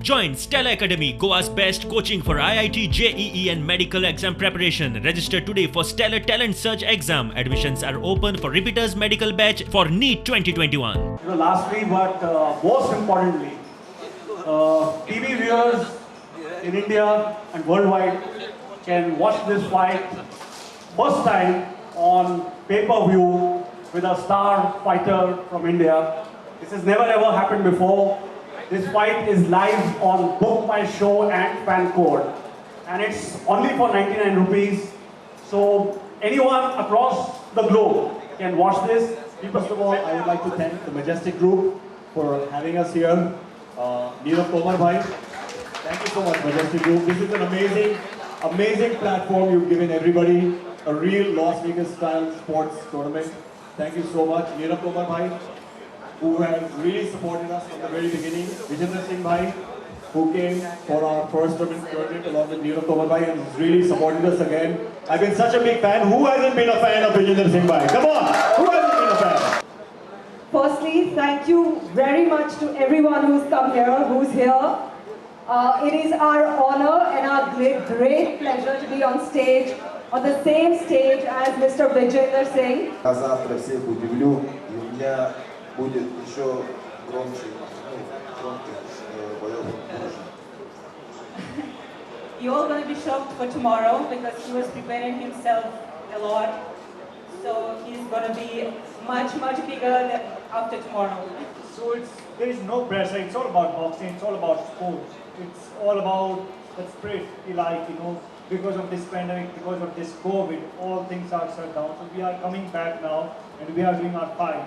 Join Stella Academy, Goa's best coaching for IIT, JEE and medical exam preparation. Register today for Stellar Talent Search exam. Admissions are open for repeaters medical batch for NEET 2021. Lastly, but most importantly, TV viewers in India and worldwide can watch this fight first time on pay-per-view with a star fighter from India. This has never ever happened before. This fight is live on Book My Show and Fan Code. And it's only for 99 rupees. So anyone across the globe can watch this. First of all, I would like to thank the Majestic Group for having us here. Neerav Tomar bhai, thank you so much, Majestic Group. This is an amazing platform you've given everybody. A real Las Vegas style sports tournament. Thank you so much, Neerav Tomar bhai, who has really supported us from the very beginning. Vijender Singh bhai, who came for our first tournament along with Neerav Tomar bhai and has really supported us again. I've been such a big fan. Who hasn't been a fan of Vijender Singh bhai? Come on! Who hasn't been a fan? Firstly, thank you very much to everyone who's come here, who's here. It is our honor and our great pleasure to be on stage, on the same stage as Mr. Vijender Singh. Завтра всех удивлю, и у меня будет еще громче боев. You're all going to be shocked for tomorrow because he was preparing himself a lot. So he's going to be much bigger after tomorrow. So there is no pressure. It's all about boxing. It's all about sports. It's all about the spirit we like, because of this pandemic, because of this COVID, all things are shut down. So we are coming back now and we are doing our fight.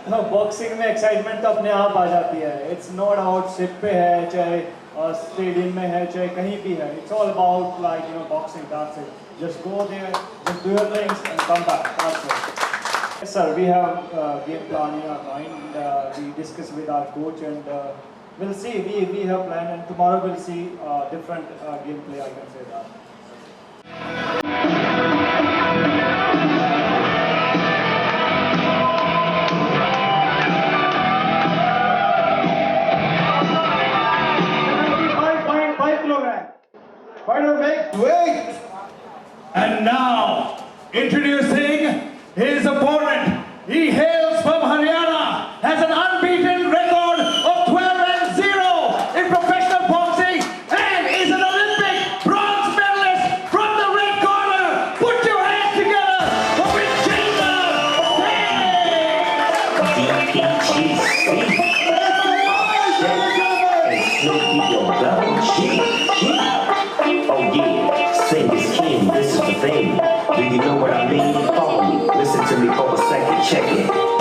Boxing में excitement तो अपने आप आ जाती है. It's not about ship पे है, चाहे stadium में है, चाहे कहीं भी है. It's all about like boxing. That's it. Just go there, just do your things and come back. That's it. Yes sir, we have game plan in our mind. We discuss with our coach and we'll see. We have plan and tomorrow we'll see different gameplay. I can say that. Fighter makes weight. And now, introducing his opponent. He hails from Haryana, has an unbeaten record of 12-0 in professional boxing, and is an Olympic bronze medalist from the red corner. Put your hands together for Vijender Oh yeah, sing is king, this is the thing. Do you know what I mean? Follow me, listen to me for a second, check it.